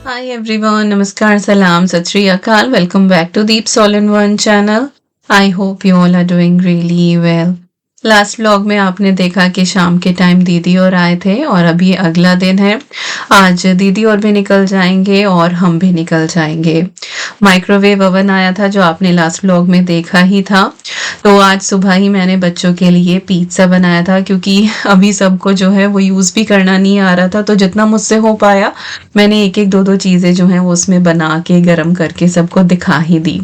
Hi everyone, Namaskar, Salam, Sat Shri Akal. Welcome back to Deep All in One channel. I hope you all are doing really well. Last vlog में आपने देखा कि शाम के time दीदी और आए थे और अभी अगला दिन है। आज दीदी और भी निकल जाएंगे और हम भी निकल जाएंगे। माइक्रोवेव ओवन आया था जो आपने लास्ट व्लॉग में देखा ही था। तो आज सुबह ही मैंने बच्चों के लिए पिज्ज़ा बनाया था क्योंकि अभी सबको जो है वो यूज़ भी करना नहीं आ रहा था, तो जितना मुझसे हो पाया मैंने एक एक दो दो चीज़ें जो हैं वो उसमें बना के गर्म करके सबको दिखा ही दी।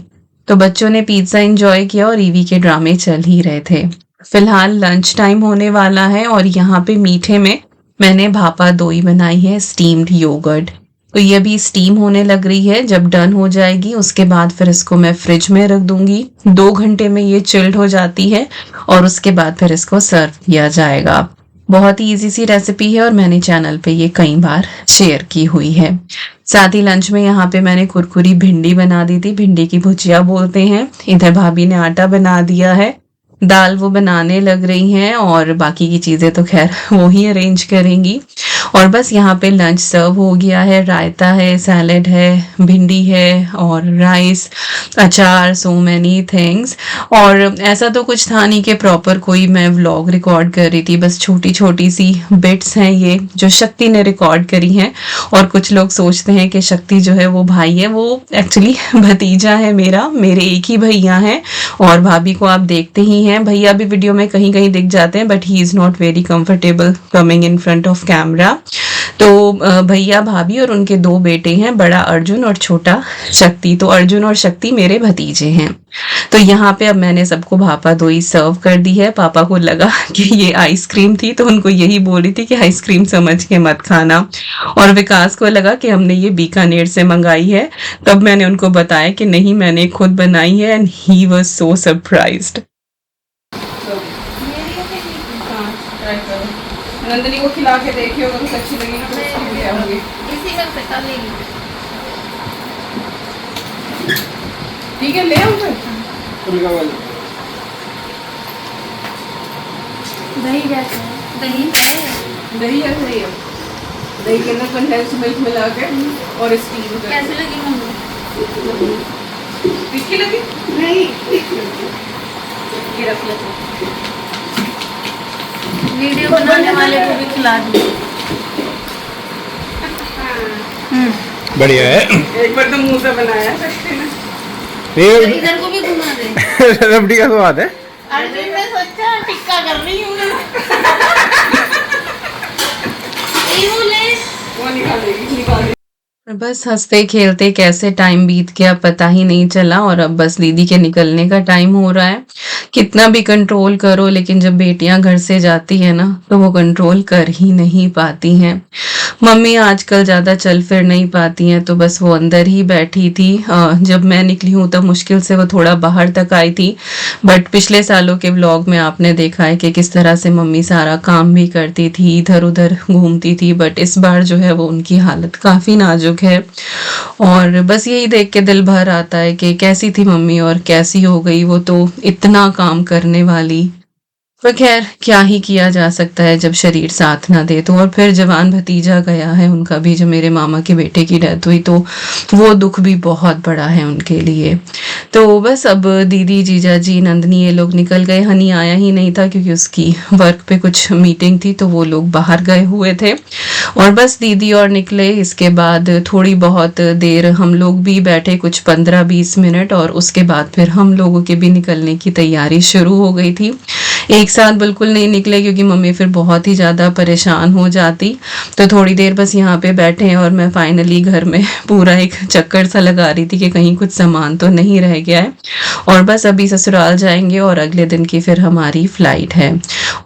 तो बच्चों ने पिज्ज़ा एंजॉय किया और ईवी के ड्रामे चल ही रहे थे। फिलहाल लंच टाइम होने वाला है और यहाँ पे मीठे में मैंने भापा दोई बनाई है, स्टीम्ड योगर्ट। तो ये भी स्टीम होने लग रही है। जब डन हो जाएगी उसके बाद फिर इसको मैं फ्रिज में रख दूंगी। 2 घंटे में ये चिल्ड हो जाती है और उसके बाद फिर इसको सर्व किया जाएगा। बहुत ही इजी सी रेसिपी है और मैंने चैनल पे ये कई बार शेयर की हुई है। साथ ही लंच में यहाँ पे मैंने कुरकुरी भिंडी बना दी थी, भिंडी की भुजिया बोलते हैं। इधर भाभी ने आटा बना दिया है, दाल वो बनाने लग रही हैं और बाकी की चीज़ें तो खैर वो ही अरेंज करेंगी। और बस यहाँ पे लंच सर्व हो गया है। रायता है, सैलेड है, भिंडी है और राइस, अचार, सो मैनी थिंग्स। और ऐसा तो कुछ था नहीं कि प्रॉपर कोई मैं व्लॉग रिकॉर्ड कर रही थी, बस छोटी छोटी सी बिट्स हैं ये जो शक्ति ने रिकॉर्ड करी हैं। और कुछ लोग सोचते हैं कि शक्ति जो है वो भाई है, वो एक्चुअली भतीजा है मेरा। मेरे एक ही भैया हैं और भाभी को आप देखते ही हैं। भैया भी वीडियो में कहीं कहीं दिख जाते हैं but he is not very comfortable coming in front of camera. तो भैया, भाभी और उनके 2 बेटे हैं, बड़ा अर्जुन और छोटा शक्ति। तो अर्जुन और शक्ति मेरे भतीजे हैं। तो यहाँ पे अब मैंने सबको भापा दोई सर्व कर दी है। पापा को लगा कि ये आइसक्रीम थी तो उनको यही बोली थी कि आइसक्रीम समझ के मत खाना। और विकास को लगा कि हमने ये बीकानेर से मंगाई है। तब मैंने उनको बताया कि नहीं, मैंने खुद बनाई है and he was so surprised. Nandini को खिला के देखिए, अगर कुछ अच्छी लगी ना तो उसके लिए आऊंगी। इसी में पका लेगी। ठीक है, ले आऊं फिर। दही जैसे दही है, दही है, सही है। दही के अंदर कंडेंस मिल्क मिला के और स्टीम कर। कैसे लगी मम्मी? तीखी लगी? नहीं, ये रख ले। वीडियो बनाने वाले को भी खिला दूँ। बढ़िया है। एक बार तो मुंह से बनाया सकते हैं। तो इधर को भी घुमा दे। रबड़ी का स्वाद है। अर्जुन ने सोचा टिक्का कर रही हूँ मैं। वो निकालेगी। बस हंसते खेलते कैसे टाइम बीत गया पता ही नहीं चला और अब बस दीदी के निकलने का टाइम हो रहा है। कितना भी कंट्रोल करो लेकिन जब बेटियां घर से जाती है ना तो वो कंट्रोल कर ही नहीं पाती हैं। मम्मी आजकल ज़्यादा चल फिर नहीं पाती हैं तो बस वो अंदर ही बैठी थी। जब मैं निकली हूँ तब मुश्किल से वो थोड़ा बाहर तक आई थी। बट पिछले सालों के व्लॉग में आपने देखा है कि किस तरह से मम्मी सारा काम भी करती थी, इधर उधर घूमती थी। बट इस बार जो है वो उनकी हालत काफ़ी नाजुक है और बस यही देख के दिल भर आता है कि कैसी थी मम्मी और कैसी हो गई वो, तो इतना काम करने वाली। पर खैर क्या ही किया जा सकता है जब शरीर साथ ना दे तो। और फिर जवान भतीजा गया है उनका भी, जो मेरे मामा के बेटे की डेथ हुई, तो वो दुख भी बहुत बड़ा है उनके लिए। तो बस अब दीदी, जीजा जी, नंदनी ये लोग निकल गए। हनी आया ही नहीं था क्योंकि उसकी वर्क पे कुछ मीटिंग थी तो वो लोग बाहर गए हुए थे। और बस दीदी और निकले। इसके बाद थोड़ी बहुत देर हम लोग भी बैठे, कुछ 15-20 मिनट, और उसके बाद फिर हम लोगों के भी निकलने की तैयारी शुरू हो गई थी। एक साथ बिल्कुल नहीं निकले क्योंकि मम्मी फिर बहुत ही ज़्यादा परेशान हो जाती। तो थोड़ी देर बस यहाँ पे बैठे हैं और मैं फाइनली घर में पूरा एक चक्कर सा लगा रही थी कि कहीं कुछ सामान तो नहीं रह गया है। और बस अभी ससुराल जाएंगे और अगले दिन की फिर हमारी फ्लाइट है।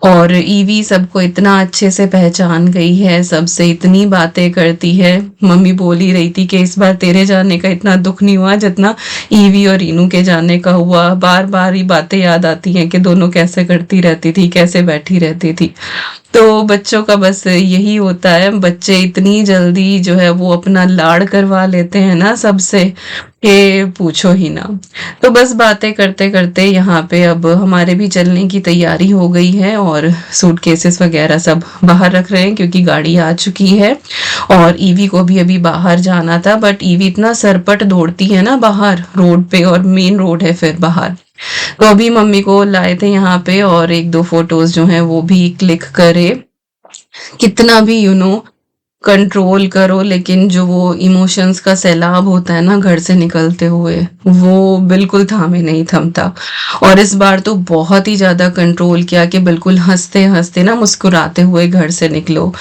और ईवी सबको इतना अच्छे से पहचान गई है, सबसे इतनी बातें करती है। मम्मी बोल ही रही थी कि इस बार तेरे जाने का इतना दुख नहीं हुआ जितना ईवी और रीनू के जाने का हुआ। बार बार ही बातें याद आती हैं कि दोनों कैसे करते करती रहती थी, कैसे बैठी रहती थी। तो बच्चों का बस यही होता है, बच्चे इतनी जल्दी जो है वो अपना लाड़ करवा लेते हैं ना सबसे, कि पूछो ही ना। तो बस बातें करते करते यहाँ पे अब हमारे भी चलने की तैयारी हो गई है, और सूटकेसेस वगैरह सब बाहर रख रहे हैं क्योंकि गाड़ी आ चुकी है। और ईवी को भी अभी बाहर जाना था, बट ईवी इतना सरपट दौड़ती है ना बाहर रोड पे, और मेन रोड है फिर बाहर। तो अभी मम्मी को लाए थे यहाँ पे, और एक दो फोटोज जो हैं वो भी क्लिक करे। कितना भी कंट्रोल करो, लेकिन जो वो इमोशंस का सैलाब होता है ना घर से निकलते हुए, वो बिल्कुल थामे नहीं थमता। और इस बार तो बहुत ही ज्यादा कंट्रोल किया कि बिल्कुल हंसते हंसते ना, मुस्कुराते हुए घर से निकलो।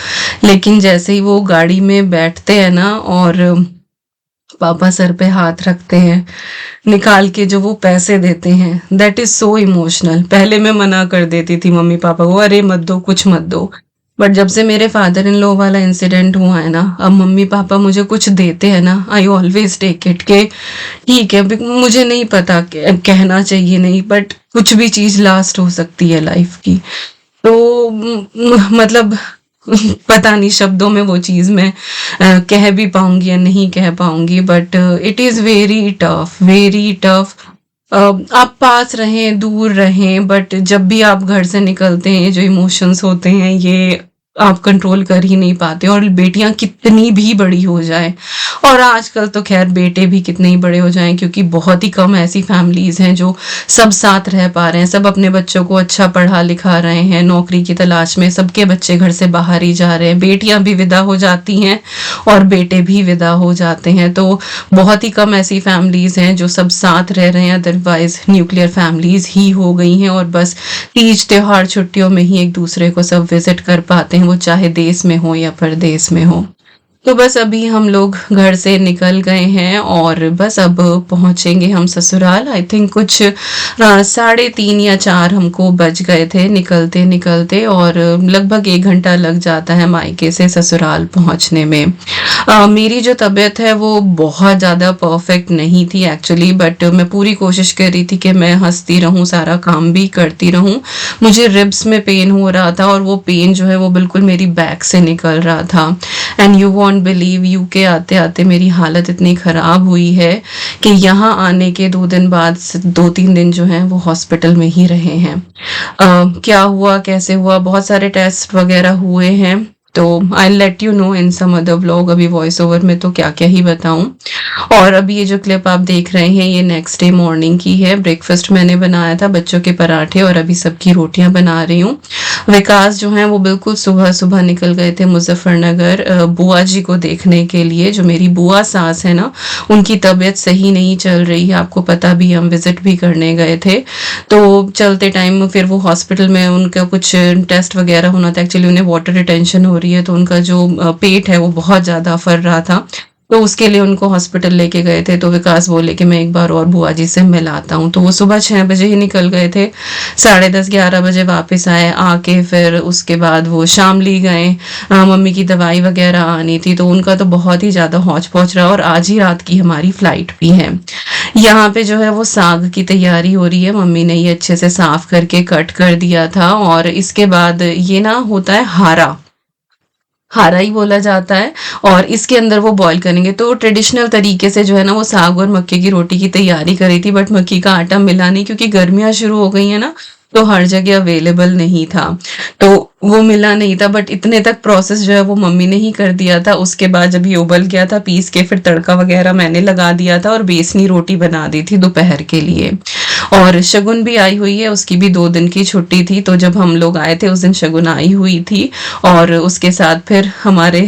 लेकिन जैसे ही वो गाड़ी में बैठते हैं ना, और पापा सर पे हाथ रखते हैं, निकाल के जो वो पैसे देते हैं, दैट इज सो इमोशनल। पहले मैं मना कर देती थी मम्मी पापा को, अरे मत दो, कुछ मत दो। बट जब से मेरे फादर इन लॉ वाला इंसिडेंट हुआ है ना, अब मम्मी पापा मुझे कुछ देते हैं ना, आई ऑलवेज टेक इट के ठीक है, मुझे नहीं पता कहना चाहिए नहीं, बट कुछ भी चीज लास्ट हो सकती है लाइफ की। तो मतलब पता नहीं शब्दों में वो चीज मैं कह भी पाऊंगी या नहीं कह पाऊंगी, but it is very tough, very tough. आप पास रहें दूर रहें, बट जब भी आप घर से निकलते हैं, जो इमोशंस होते हैं ये आप कंट्रोल कर ही नहीं पाते। और बेटियां कितनी भी बड़ी हो जाए, और आजकल तो खैर बेटे भी कितने ही बड़े हो जाएं, क्योंकि बहुत ही कम ऐसी फैमिलीज हैं जो सब साथ रह पा रहे हैं, सब अपने बच्चों को अच्छा पढ़ा लिखा रहे हैं, नौकरी की तलाश में सबके बच्चे घर से बाहर ही जा रहे हैं, बेटियां भी विदा हो जाती हैं और बेटे भी विदा हो जाते हैं। तो बहुत ही कम ऐसी फैमिलीज हैं जो सब साथ रह रहे हैं, अदरवाइज न्यूक्लियर फैमिलीज ही हो गई हैं, और बस तीज त्योहार छुट्टियों में ही एक दूसरे को सब विजिट कर पाते हैं, वो चाहे देश में हो या परदेश में हो। तो बस अभी हम लोग घर से निकल गए हैं, और बस अब पहुंचेंगे हम ससुराल। आई थिंक कुछ 3:30 या 4 हमको बज गए थे निकलते निकलते, और लगभग 1 घंटा लग जाता है मायके से ससुराल पहुंचने में। मेरी जो तबीयत है वो बहुत ज़्यादा परफेक्ट नहीं थी एक्चुअली, बट मैं पूरी कोशिश कर रही थी कि मैं हंसती रहूं, सारा काम भी करती रहूं। मुझे रिब्स में पेन हो रहा था, और वो पेन जो है वो बिल्कुल मेरी बैक से निकल रहा था। And you won't believe, UK आते आते मेरी हालत इतनी ख़राब हुई है कि यहाँ आने के 2 दिन बाद 2-3 दिन जो हैं वो हॉस्पिटल में ही रहे हैं। क्या हुआ कैसे हुआ, बहुत सारे टेस्ट वगैरह हुए हैं, तो I let you know in some other vlog. अभी वॉइस ओवर में तो क्या क्या ही बताऊं। और अभी ये जो क्लिप आप देख रहे हैं ये नेक्स्ट डे मॉर्निंग की है। ब्रेकफास्ट मैंने बनाया था, बच्चों के पराठे, और अभी सबकी रोटियां बना रही हूँ। विकास जो हैं वो बिल्कुल सुबह सुबह निकल गए थे मुजफ्फरनगर बुआ जी को देखने के लिए। जो मेरी बुआ सास है ना, उनकी तबीयत सही नहीं चल रही है, आपको पता भी, हम विजिट भी करने गए थे। तो चलते टाइम फिर वो हॉस्पिटल में उनका कुछ टेस्ट वगैरह होना था। एक्चुअली उन्हें वाटर रिटेंशन हो रही है, तो उनका जो पेट है वो बहुत ज़्यादा फर रहा था, तो उसके लिए उनको हॉस्पिटल लेके गए थे। तो विकास बोले कि मैं एक बार और बुआ जी से मिलाता हूँ, तो वो सुबह 6 बजे ही निकल गए थे, 10:30-11 बजे वापस आए। आके फिर उसके बाद वो शामली गए, मम्मी की दवाई वगैरह आनी थी, तो उनका तो बहुत ही ज़्यादा हौच पौच रहा। और आज ही रात की हमारी फ्लाइट भी है। यहाँ पे जो है वो साग की तैयारी हो रही है, मम्मी ने ये अच्छे से साफ करके कट कर दिया था। और इसके बाद ये ना होता है हारा, हारा ही बोला जाता है, और इसके अंदर वो बॉईल करेंगे। तो ट्रेडिशनल तरीके से जो है ना वो साग और मक्के की रोटी की तैयारी करी थी, बट मक्की का आटा मिला नहीं, क्योंकि गर्मियां शुरू हो गई है ना, तो हर जगह अवेलेबल नहीं था, तो वो मिला नहीं था। बट इतने तक प्रोसेस जो है वो मम्मी ने ही कर दिया था। उसके बाद जब ये उबल गया था, पीस के फिर तड़का वगैरह मैंने लगा दिया था, और बेसनी रोटी बना दी थी दोपहर के लिए। और शगुन भी आई हुई है, उसकी भी 2 दिन की छुट्टी थी, तो जब हम लोग आए थे उस दिन शगुन आई हुई थी। और उसके साथ फिर हमारे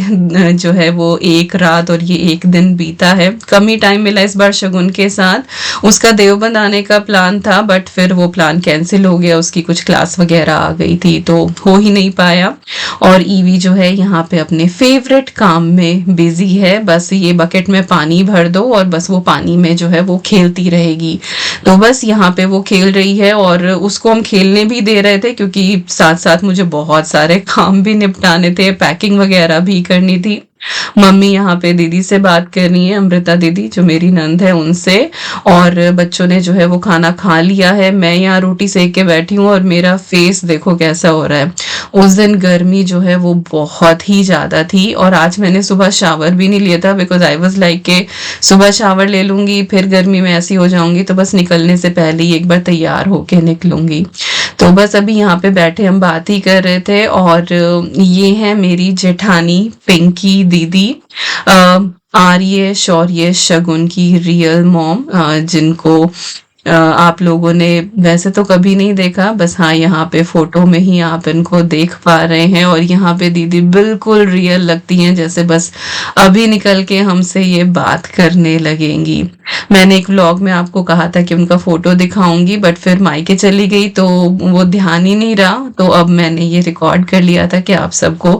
जो है वो एक रात और ये एक दिन बीता है। कम ही टाइम मिला इस बार शगुन के साथ। उसका देवबंद आने का प्लान था, बट फिर वो प्लान कैंसिल हो गया, उसकी कुछ क्लास वगैरह आ गई थी, तो हो ही नहीं पाया। और ईवी जो है यहाँ पे अपने फेवरेट काम में बिजी है, बस ये बकेट में पानी भर दो और बस वो पानी में जो है वो खेलती रहेगी। तो बस यहाँ पे वो खेल रही है, और उसको हम खेलने भी दे रहे थे, क्योंकि साथ साथ मुझे बहुत सारे काम भी निपटाने थे, पैकिंग वगैरह भी करनी थी। मम्मी यहाँ पे दीदी से बात कर रही है, अमृता दीदी जो मेरी नंद है उनसे। और बच्चों ने जो है वो खाना खा लिया है। मैं यहाँ रोटी सेक के बैठी हूँ और मेरा फेस देखो कैसा हो रहा है। उस दिन गर्मी जो है वो बहुत ही ज़्यादा थी और आज मैंने सुबह शावर भी नहीं लिया था, बिकॉज आई वॉज लाइक के सुबह शावर ले लूँगी फिर गर्मी में ऐसी हो जाऊँगी, तो बस निकलने से पहले ही एक बार तैयार होके निकलूँगी। तो बस अभी यहाँ पे बैठे हम बात ही कर रहे थे। और ये है मेरी जेठानी पिंकी दीदी, आर्य शौर्य शगुन की रियल मॉम, जिनको आप लोगों ने वैसे तो कभी नहीं देखा, बस हाँ यहाँ पे फोटो में ही आप इनको देख पा रहे हैं। और यहाँ पे दीदी बिल्कुल रियल लगती हैं, जैसे बस अभी निकल के हमसे ये बात करने लगेंगी। मैंने एक व्लॉग में आपको कहा था कि उनका फोटो दिखाऊंगी, बट फिर मायके चली गई तो वो ध्यान ही नहीं रहा, तो अब मैंने ये रिकॉर्ड कर लिया था कि आप सबको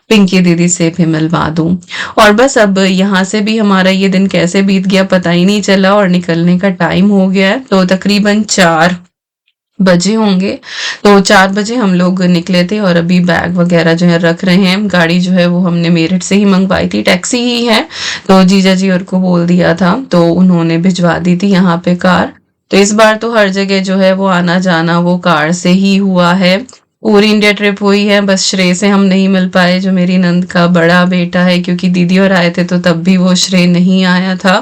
पिंकी दीदी से भी मिलवा दूं। और बस अब यहाँ से भी हमारा ये दिन कैसे बीत गया पता ही नहीं चला और निकलने का टाइम हो गया है। तो तकरीबन 4 बजे होंगे, तो 4 बजे हम लोग निकले थे और अभी बैग वगैरह जो है रख रहे हैं। गाड़ी जो है वो हमने मेरठ से ही मंगवाई थी, टैक्सी ही है, तो जीजा जी और को बोल दिया था तो उन्होंने भिजवा दी थी यहाँ पे कार। तो इस बार तो हर जगह जो है वो आना जाना वो कार से ही हुआ है। पूरी इंडिया ट्रिप हुई है, बस श्रेय से हम नहीं मिल पाए जो मेरी नंद का बड़ा बेटा है, क्योंकि दीदी और आए थे तो तब भी वो श्रेय नहीं आया था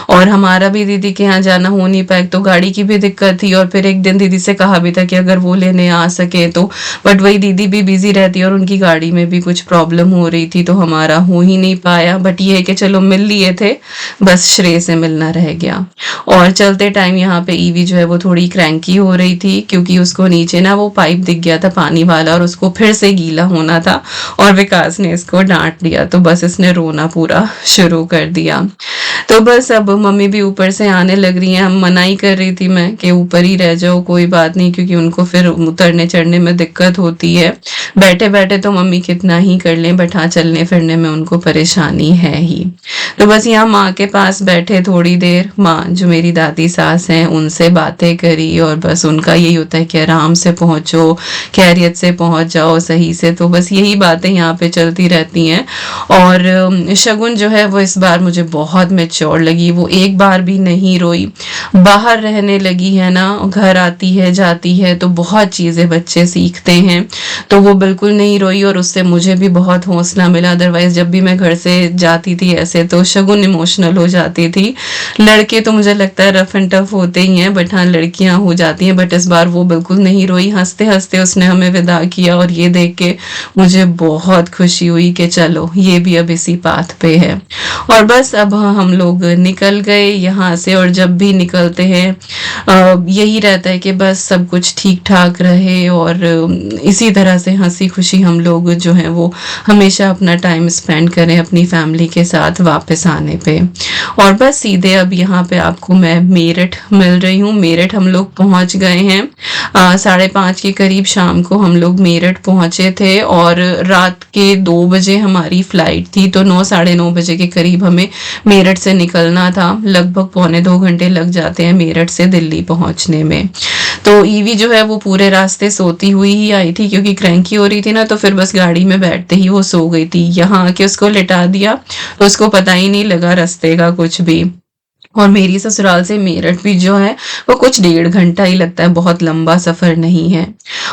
और हमारा भी दीदी के यहाँ जाना हो नहीं पाया। तो गाड़ी की भी दिक्कत थी और फिर एक दिन दीदी से कहा भी था कि अगर वो लेने आ सके तो, बट वही दीदी भी बिजी रहती है और उनकी गाड़ी में भी कुछ प्रॉब्लम हो रही थी तो हमारा हो ही नहीं पाया। बट ये है कि चलो मिल लिए थे, बस श्रेय से मिलना रह गया। और चलते टाइम यहाँ पे ईवी जो है वो थोड़ी क्रैंकी हो रही थी, क्योंकि उसको नीचे ना वो पाइप दिख गया था पानी वाला और उसको फिर से गीला होना था और विकास ने इसको डांट दिया, तो बस इसने रोना पूरा शुरू कर दिया। तो बस अब मम्मी भी ऊपर से आने लग रही हैं। हम मना ही कर रही थी मैं कि ऊपर ही रह जाओ, कोई बात नहीं, क्योंकि उनको फिर उतरने चढ़ने में दिक्कत होती है। बैठे बैठे तो मम्मी कितना ही कर लें, बट हाँ चलने फिरने में उनको परेशानी है ही। तो बस यहाँ माँ के पास बैठे थोड़ी देर, माँ जो मेरी दादी सास हैं उनसे बातें करी और बस उनका यही होता है कि आराम से पहुँचो, खैरियत से पहुँच जाओ सही से, तो बस यही बातें यहाँ पे चलती रहती हैं। और शगुन जो है वो इस बार मुझे बहुत मैच्योर लगी, वो एक बार भी नहीं रोई। बाहर रहने लगी है ना, घर आती है जाती है तो बहुत चीज़ें बच्चे सीखते हैं, तो वो बिल्कुल नहीं रोई और उससे मुझे भी बहुत हौसला मिला। अदरवाइज जब भी मैं घर से जाती थी ऐसे तो शगुन इमोशनल हो जाती थी। लड़के तो मुझे लगता है रफ एंड टफ होते ही हैं, बट हाँ लड़कियां हो जाती हैं। बट इस बार वो बिल्कुल नहीं रोई, हंसते हंसते उसने हमें विदा किया और ये देख के मुझे बहुत खुशी हुई कि चलो ये भी अब इसी पाथ पे है। और बस अब हम लोग निकल गए यहाँ से। और जब भी निकलते हैं यही रहता है कि बस सब कुछ ठीक ठाक रहे और इसी तरह से हंसी खुशी हम लोग जो है वो हमेशा अपना टाइम स्पेंड करें अपनी फैमिली के साथ वापस आने पे। और बस सीधे अब यहाँ पे आपको मैं मेरठ मिल रही हूँ। मेरठ हम लोग पहुँच गए हैं, 5:30 के करीब शाम को हम लोग मेरठ पहुँचे थे और रात के 2 बजे हमारी फ्लाइट थी, तो 9 साढ़े 9 बजे के करीब हमें मेरठ से निकलना था। लगभग 1.25 घंटे लग जाते हैं मेरठ से दिल्ली पहुँचने में। तो ईवी जो है वो पूरे रास्ते सोती हुई ही आई थी, क्योंकि क्रैंकी हो रही थी ना, तो फिर बस गाड़ी में बैठते ही वो सो गई थी। यहाँ आके उसको लिटा दिया तो उसको पता ही नहीं लगा रास्ते का कुछ भी। और मेरी ससुराल से मेरठ भी जो है वो कुछ 1.5 घंटा ही लगता है, बहुत लंबा सफर नहीं है।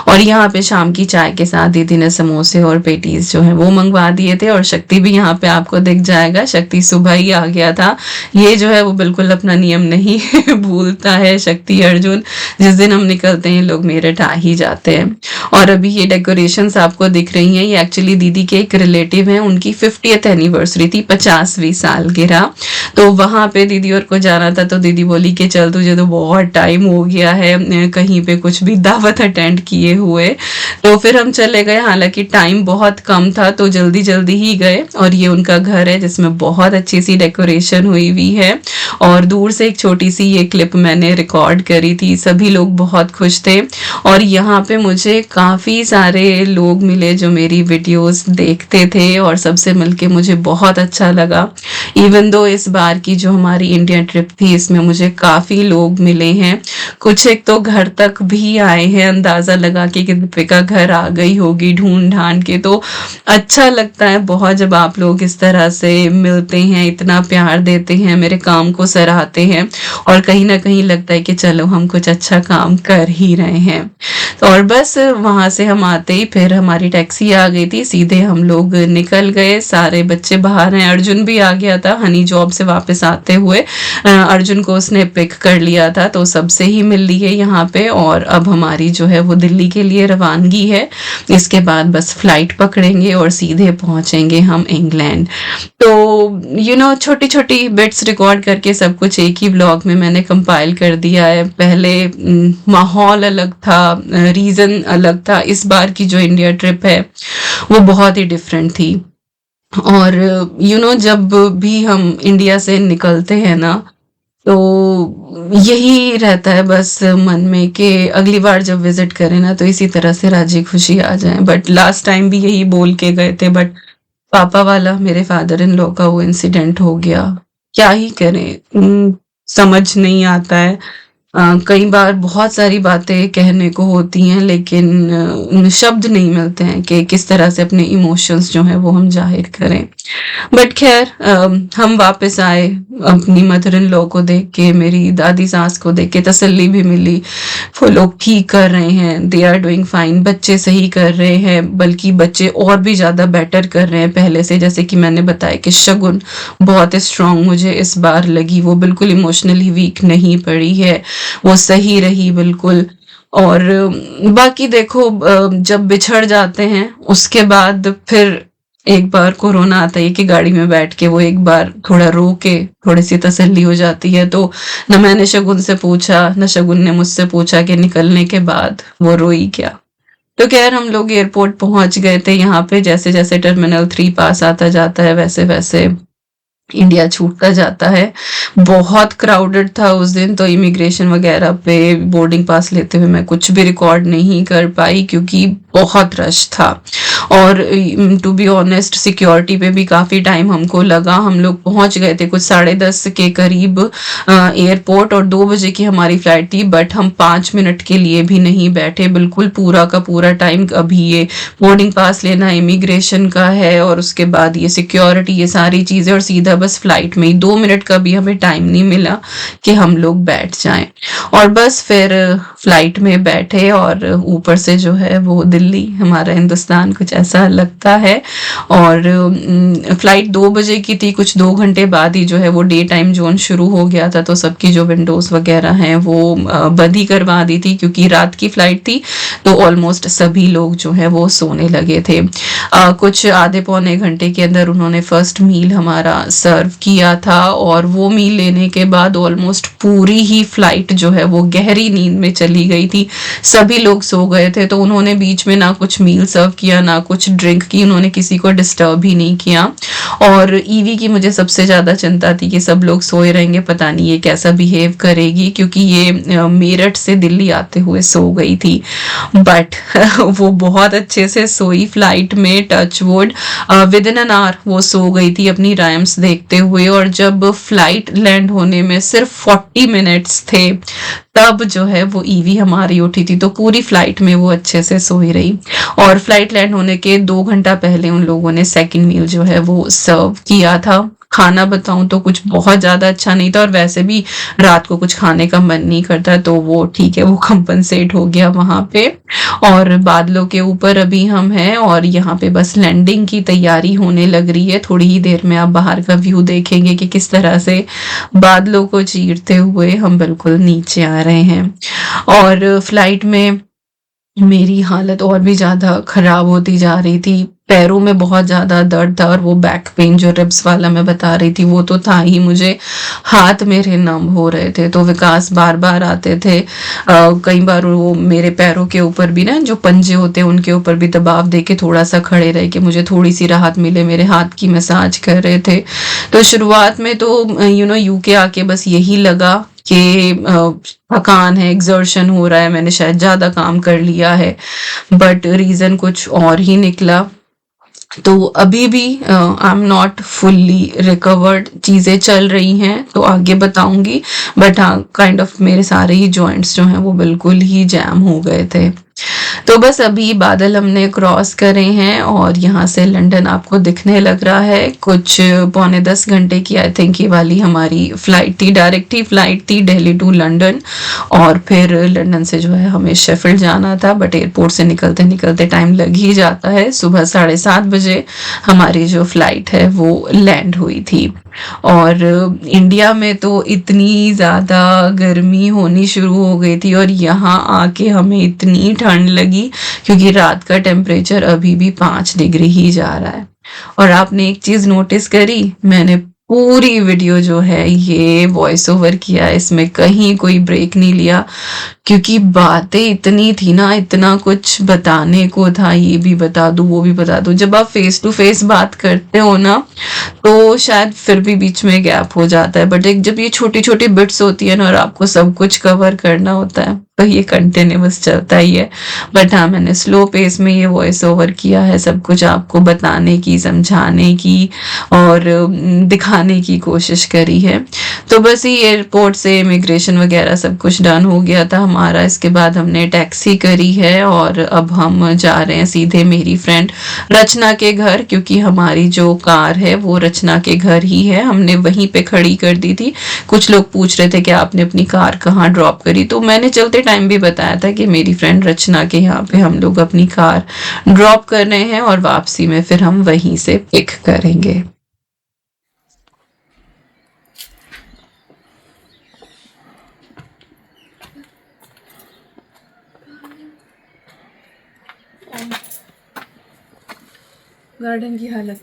और यहाँ पे शाम की चाय के साथ दीदी ने समोसे और पेटीज जो है वो मंगवा दिए थे। और शक्ति भी यहाँ पे आपको दिख जाएगा, शक्ति सुबह ही आ गया था। ये जो है वो बिल्कुल अपना नियम नहीं भूलता है शक्ति अर्जुन, जिस दिन हम निकलते हैं लोग मेरठ आ ही जाते हैं। और अभी ये डेकोरेशंस आपको दिख रही हैं, ये एक्चुअली दीदी के एक रिलेटिव हैं, उनकी 50th एनिवर्सरी थी, 50वीं सालगिरह। तो वहां पे दीदी और को जाना था, तो दीदी बोली कि चल तुझे तो बहुत टाइम हो गया है कहीं पे कुछ भी दावत अटेंड किए हुए, तो फिर हम चले गए। हालांकि टाइम बहुत कम था तो जल्दी जल्दी ही गए। और ये उनका घर है जिसमें बहुत अच्छी सी डेकोरेशन हुई हुई है। और दूर से एक छोटी सी ये क्लिप मैंने रिकॉर्ड करी थी, सभी लोग बहुत खुश थे। और यहाँ पे मुझे काफ़ी सारे लोग मिले जो मेरी वीडियोस देखते थे और सबसे मिलके मुझे बहुत अच्छा लगा। इवन दो इस बार की जो हमारी इंडिया इंडिया ट्रिप थी, इसमें मुझे काफ़ी लोग मिले हैं। कुछ एक तो घर तक भी आए हैं, अंदाज़ा लगा के कि दीपिका घर आ गई होगी ढूँढ-ढाँढ के। तो अच्छा लगता है बहुत जब आप लोग इस तरह से मिलते हैं, इतना प्यार देते हैं, मेरे काम को सराहते हैं और कहीं न कहीं लगता है कि चलो हम कुछ अच्छा काम कर ही रहे हैं। तो और बस वहाँ से हम आते ही फिर हमारी टैक्सी आ गई थी, सीधे हम लोग निकल गए, सारे बच्चे बाहर हैं, अर्जुन भी आ गया था हनी जॉब से वापस आते हुए। अर्जुन को उसने पिक कर लिया था, तो सबसे ही मिल ली है यहाँ पे और अब हमारी जो है वो दिल्ली के लिए रवानगी है। इसके बाद बस फ्लाइट पकड़ेंगे और सीधे पहुँचेंगे हम इंग्लैंड। तो छोटी-छोटी बिट्स रिकॉर्ड करके सब कुछ एक ही व्लॉग में मैंने कंपाइल कर दिया है। पहले माहौल अलग था, रीज़न अलग था। इस बार की जो इंडिया ट्रिप है, वो बहुत ही डिफरेंट थी। और जब भी हम इंडिया से निकलते हैं ना, तो यही रहता है बस मन में कि अगली बार जब विज़िट करें ना, तो इसी तरह से राज़ी खुशी आ जाए। बट लास्ट टाइम भी यही बोल के गए थे, बट पापा वाला मेरे फादर इन लॉ का वो इंसिडेंट हो गया। क्या ही करें? समझ नहीं आता है। कई बार बहुत सारी बातें कहने को होती हैं, लेकिन शब्द नहीं मिलते हैं कि किस तरह से अपने इमोशंस जो हैं वो हम ज़ाहिर करें। बट खैर हम वापस आए, अपनी मदर इन लॉ को देख के, मेरी दादी सास को देख के तसल्ली भी मिली। वो लोग ठीक कर रहे हैं, दे आर डूइंग फाइन, बच्चे सही कर रहे हैं, बल्कि बच्चे और भी ज़्यादा बेटर कर रहे हैं पहले से। जैसे कि मैंने बताया कि शगुन बहुत स्ट्रॉन्ग मुझे इस बार लगी, वो बिल्कुल इमोशनली वीक नहीं पड़ी है, वो सही रही बिल्कुल। और बाकी देखो, जब बिछड़ जाते हैं उसके बाद फिर एक बार कोरोना आता है कि गाड़ी में बैठ के वो एक बार थोड़ा रो के थोड़ी सी तसल्ली हो जाती है। तो न मैंने शगुन से पूछा, न शगुन ने मुझसे पूछा कि निकलने के बाद वो रोई क्या। तो खैर हम लोग एयरपोर्ट पहुंच गए थे। यहाँ पे जैसे जैसे टर्मिनल 3 पास आता जाता है, वैसे वैसे इंडिया छूटता जाता है। बहुत क्राउडेड था उस दिन, तो इमिग्रेशन वगैरह पे बोर्डिंग पास लेते हुए मैं कुछ भी रिकॉर्ड नहीं कर पाई क्योंकि बहुत रश था। और टू बी ऑनेस्ट, सिक्योरिटी पे भी काफ़ी टाइम हमको लगा। हम लोग पहुंच गए थे कुछ 10:30 के करीब एयरपोर्ट, और 2 बजे की हमारी फ्लाइट थी। बट हम 5 मिनट के लिए भी नहीं बैठे, बिल्कुल पूरा का पूरा टाइम अभी ये बोर्डिंग पास लेना इमिग्रेशन का है और उसके बाद ये सिक्योरिटी, ये सारी चीज़ें, और सीधा बस फ्लाइट में ही 2 मिनट का भी हमें टाइम नहीं मिला कि हम लोग बैठ जाएं। और बस फिर फ्लाइट में बैठे और ऊपर से जो है वो दिल्ली, हमारा हिंदुस्तान कुछ ऐसा लगता है। और फ्लाइट 2 बजे की थी, कुछ 2 घंटे बाद ही जो है वो डे टाइम जोन शुरू हो गया था, तो सबकी जो विंडोज़ वगैरह हैं वो बंद ही करवा दी थी क्योंकि रात की फ्लाइट थी। तो ऑलमोस्ट सभी लोग जो है वो सोने लगे थे। कुछ आधे पौने घंटे के अंदर उन्होंने फर्स्ट मील हमारा सर्व किया था, और वो मील लेने के बाद ऑलमोस्ट पूरी ही फ्लाइट जो है वो गहरी नींद में चली गई थी। सभी लोग सो गए थे, तो उन्होंने बीच में ना कुछ मील सर्व किया, ना कुछ ड्रिंक की, उन्होंने किसी को डिस्टर्ब ही नहीं किया। और ईवी की मुझे सबसे ज़्यादा चिंता थी कि सब लोग सोए रहेंगे, पता नहीं ये कैसा बिहेव करेगी, क्योंकि ये मेरठ से दिल्ली आते हुए सो गई थी। बट वो बहुत अच्छे से सोई फ्लाइट में, touch wood, with in an hour वो सो गई थी अपनी राइम्स देखते हुए। और जब फ्लाइट लैंड होने में सिर्फ 40 मिनट्स थे, तब जो है वो ईवी हमारी उठी थी, तो पूरी फ्लाइट में वो अच्छे से सोई रही। और फ्लाइट लैंड होने के 2 घंटा पहले उन लोगों ने सेकंड मील जो है वो सर्व किया था। खाना बताऊं तो कुछ बहुत ज़्यादा अच्छा नहीं था, और वैसे भी रात को कुछ खाने का मन नहीं करता, तो वो ठीक है, वो कंपनसेट हो गया वहाँ पे। और बादलों के ऊपर अभी हम हैं और यहाँ पे बस लैंडिंग की तैयारी होने लग रही है। थोड़ी ही देर में आप बाहर का व्यू देखेंगे कि किस तरह से बादलों को चीरते हुए हम बिल्कुल नीचे आ रहे हैं। और फ्लाइट में मेरी हालत और भी ज़्यादा ख़राब होती जा रही थी। पैरों में बहुत ज़्यादा दर्द था, और वो बैक पेन जो रिब्स वाला मैं बता रही थी वो तो था ही, मुझे हाथ मेरे नम हो रहे थे। तो विकास बार बार आते थे, कई बार वो मेरे पैरों के ऊपर भी ना जो पंजे होते हैं उनके ऊपर भी दबाव दे के थोड़ा सा खड़े रहे कि मुझे थोड़ी सी राहत मिले, मेरे हाथ की मसाज कर रहे थे। तो शुरुआत में तो यूके आके बस यही लगा कि थकान है, एग्जर्शन हो रहा है, मैंने शायद ज़्यादा काम कर लिया है। बट रीज़न कुछ और ही निकला। तो अभी भी I am not fully recovered, चीज़ें चल रही हैं तो आगे बताऊंगी। बट हाँ, काइंड ऑफ मेरे सारे ही जॉइंट्स जो हैं वो बिल्कुल ही जैम हो गए थे। तो बस अभी बादल हमने क्रॉस करे हैं और यहाँ से लंदन आपको दिखने लग रहा है। कुछ पौने 10 घंटे की आई थिंक ये वाली हमारी फ्लाइट थी, डायरेक्ट ही फ्लाइट थी दिल्ली टू लंदन। और फिर लंदन से जो है हमें शेफिल्ड जाना था, बट एयरपोर्ट से निकलते निकलते टाइम लग ही जाता है। सुबह 7:30 बजे हमारी जो फ्लाइट है वो लैंड हुई थी। और इंडिया में तो इतनी ज़्यादा गर्मी होनी शुरू हो गई थी और यहाँ आके हमें इतनी ठंड लगी, क्योंकि रात का टेम्परेचर अभी भी 5 डिग्री ही जा रहा है। और आपने एक चीज़ नोटिस करी, मैंने पूरी वीडियो जो है ये वॉइस ओवर किया है, इसमें कहीं कोई ब्रेक नहीं लिया, क्योंकि बातें इतनी थी ना, इतना कुछ बताने को था, ये भी बता दूं वो भी बता दूं। जब आप फेस टू फेस बात करते हो ना तो शायद फिर भी बीच में गैप हो जाता है, बट एक जब ये छोटी छोटी बिट्स होती है ना और आपको सब कुछ कवर करना होता है तो ये कंटिन्यूअस चलता ही है। बट हाँ, मैंने स्लो पेस में ये वॉइस ओवर किया है, सब कुछ आपको बताने की, समझाने की और दिखाने की कोशिश करी है। तो बस ये एयरपोर्ट से इमिग्रेशन वगैरह सब कुछ डन हो गया था हमारा। इसके बाद हमने टैक्सी करी है और अब हम जा रहे हैं सीधे मेरी फ्रेंड रचना के घर, क्योंकि हमारी जो कार है वो रचना के घर ही है, हमने वहीं पे खड़ी कर दी थी। कुछ लोग पूछ रहे थे कि आपने अपनी कार कहाँ ड्रॉप करी, तो मैंने चलते टाइम भी बताया था कि मेरी फ्रेंड रचना के यहाँ पे हम लोग अपनी कार ड्रॉप कर रहे हैं और वापसी में फिर हम वहीं से पिक करेंगे। गार्डन की हालत,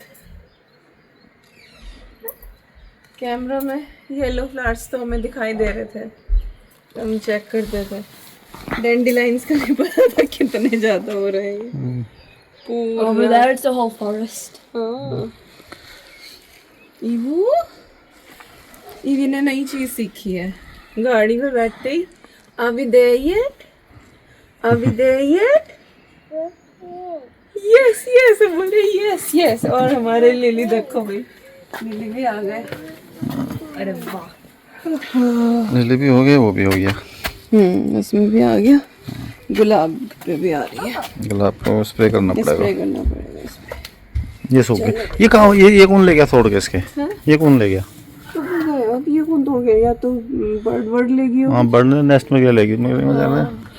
कैमरा में येलो फ्लावर्स तो हमें दिखाई दे रहे थे, तो हम चेक करते थे। डैंडिलाइंस का नहीं पता था कितने ज्यादा हो रहे हैं पूरा। Over there it's a whole forest. हाँ, ईवी ने नई चीज सीखी है, गाड़ी में बैठते ही Are we there yet? Are we there yet? Yes yes बोले यस यस। और हमारे लिली देखो भाई, लिली भी आ गए। अरे वाह, लिली भी हो गया, वो भी हो गया। इसमें भी आ गया, गुलाब पे भी आ रही है। गुलाब को स्प्रे करना स्प्रे पड़ेगा। करना पड़ेगा इसमें। ये सूख गए। ये कहाँ, ये कौन ले गया तोड़ के इसके? ये कौन ले गया? तो गए, अब ये कौन हो गया, या तो बर्ड लेगी हो। हाँ, बर्ड ने नेस्ट में क्या लेगी, मेरे जाने।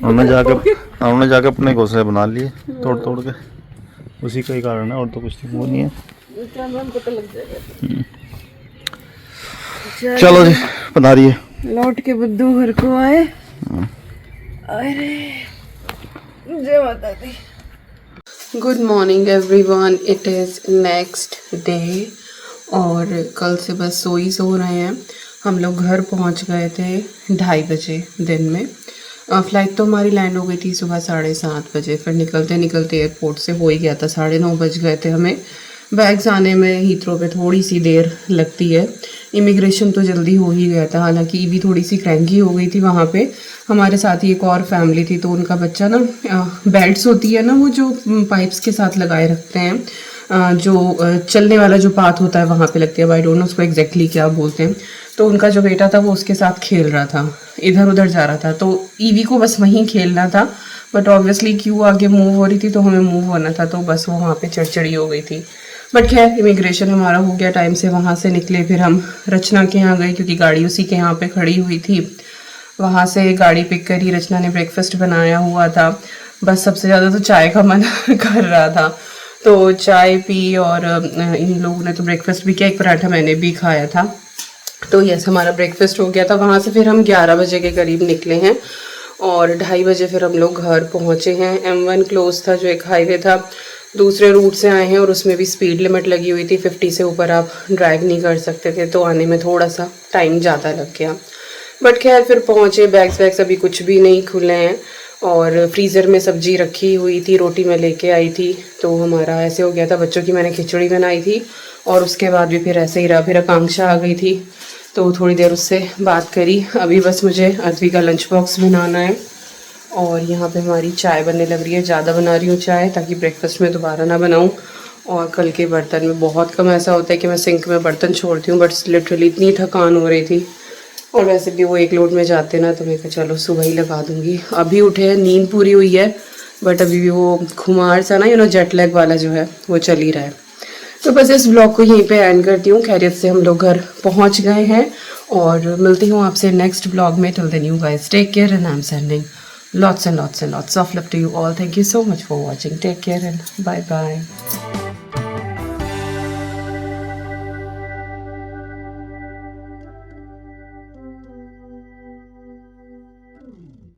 उन्होंने जाके अपने घोंसले बना लिए तोड़ तोड़ के, उसी का ही कारण है, और तो कुछ वो नहीं है। कैमरा में पता लग जाएगा। चलो जी, पधारिए। लौट के बुद्धू घर को आए। अरे जय माता दी। Good morning everyone, it is next day और कल से बस सो रहे हैं। हम लोग घर पहुंच गए थे 2:30 बजे दिन में। फ़्लाइट तो हमारी लैंड हो गई थी सुबह 7:30 बजे, फिर निकलते निकलते एयरपोर्ट से हो ही गया था 9:30 बज गए थे हमें। बैग्स आने में हीथ्रो पे थोड़ी सी देर लगती है, इमिग्रेशन तो जल्दी हो ही गया था। हालांकि ईवी थोड़ी सी क्रैंकी हो गई थी वहाँ पे। हमारे साथ ही एक और फैमिली थी, तो उनका बच्चा ना बेल्ट्स होती है ना वो जो पाइप्स के साथ लगाए रखते हैं, जो चलने वाला जो पाथ होता है वहाँ पे लगती है, आई डोंट नो उसको एग्जैक्टली क्या बोलते हैं। तो उनका जो बेटा था वो उसके साथ खेल रहा था, इधर उधर जा रहा था, तो ईवी को बस वहीं खेलना था। बट ऑब्वियसली क्यों आगे मूव हो रही थी तो हमें मूव होना था, तो बस वो वहाँ पे चिड़चिड़ी हो गई थी। बट खैर इमिग्रेशन हमारा हो गया टाइम से, वहाँ से निकले फिर हम रचना के यहाँ गए, क्योंकि गाड़ी उसी के यहाँ पे खड़ी हुई थी। वहाँ से गाड़ी पिक करी, रचना ने ब्रेकफास्ट बनाया हुआ था, बस सबसे ज़्यादा तो चाय का मन कर रहा था, तो चाय पी। और इन लोगों ने तो ब्रेकफास्ट भी किया, एक पराठा मैंने भी खाया था। तो यस, हमारा ब्रेकफास्ट हो गया था। वहाँ से फिर हम 11 बजे के करीब निकले हैं और 2:30 बजे फिर हम लोग घर पहुँचे हैं। M1 क्लोज था, जो एक हाईवे था, दूसरे रूट से आए हैं और उसमें भी स्पीड लिमिट लगी हुई थी, 50 से ऊपर आप ड्राइव नहीं कर सकते थे, तो आने में थोड़ा सा टाइम ज़्यादा लग गया। बट खैर फिर पहुँचे। बैग्स अभी कुछ भी नहीं खुले हैं और फ्रीज़र में सब्जी रखी हुई थी, रोटी मैं लेके आई थी, तो हमारा ऐसे हो गया था। बच्चों की मैंने खिचड़ी बनाई थी और उसके बाद भी फिर ऐसे ही रहा। फिर आकांक्षा आ गई थी तो थोड़ी देर उससे बात करी। अभी बस मुझे अद्वी का लंच बॉक्स बनाना है और यहाँ पे हमारी चाय बनने लग रही है। ज़्यादा बना रही हूँ चाय ताकि ब्रेकफास्ट में दोबारा ना बनाऊँ। और कल के बर्तन में बहुत कम ऐसा होता है कि मैं सिंक में बर्तन छोड़ती हूँ, बट लिटरली इतनी थकान हो रही थी। और वैसे भी वो एक लोड में जाते ना, तो मैं कहा चलो सुबह ही लगा दूँगी। अभी उठे हैं, नींद पूरी हुई है, बट अभी भी वो खुमार सा ना जेट लैग वाला जो है वो चल ही रहा है। तो बस इस ब्लॉग को यहीं पे एंड करती हूँ। खैरियत से हम लोग घर पहुँच गए हैं और मिलती हूँ आपसे नेक्स्ट ब्लॉग में। Till then you guys take care and I am sending lots and lots and lots of love to you all. Thank you so much for watching. Take care and bye bye.